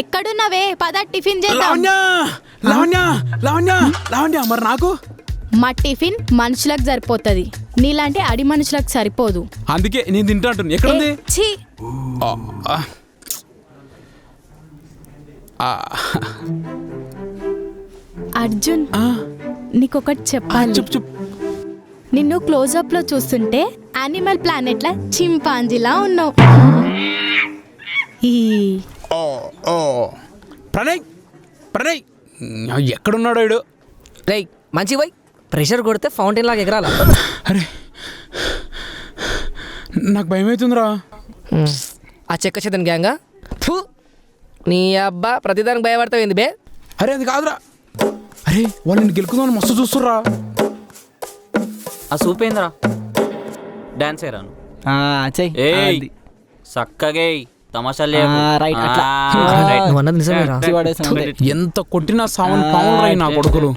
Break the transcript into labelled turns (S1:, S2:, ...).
S1: ఎక్కడున్నావే? పద టిఫిన్ చేద్దాం.
S2: లావణ్య లావణ్య లావణ్య లావణ్య మరి నాకు
S1: మా టిఫిన్ మనుషులకు సరిపోతుంది, నీలాంటి అడి మనుషులకు సరిపోదు.
S2: అందుకే నేను తింటా అంటున్నా. ఎక్కడుంది?
S1: ఛీ, అర్జున్ నీకొకటి చెప్పాలి.
S2: చెప్పు చెప్పు.
S1: నిన్ను క్లోజప్ లో చూస్తుంటే యానిమల్ ప్లానెట్ లా చింపాంజీలా ఉన్నావు.
S2: ప్రణయ్ ప్రణయ్ ఎక్కడున్నాడు వీడు?
S3: రై మంచి పోయి ప్రెషర్ కొడితే ఫౌంటైన్ లాగా ఎగరాల.
S2: అరే నాకు భయం అవుతుందిరా.
S3: ఆ చెక్క చేతన్ గ్యాంగా నీ అబ్బా ప్రతిదానికి భయపడతావు బే.
S2: అరే అది కాదురా. అరే వాళ్ళు నేను గెలుకుందామని మస్తు చూస్తుర్రా.
S4: ఆ సూప్ ఏందిరా? డాన్స్ ఏరాను
S5: చెయ్యి
S4: చక్కగా తమాషా
S5: రైట్ అట్లా.
S3: నువ్వు అన్నది నిజమేరా.
S2: ఎంత కొట్టినా సావన్ పావులు రాయి నా కొడుకులు.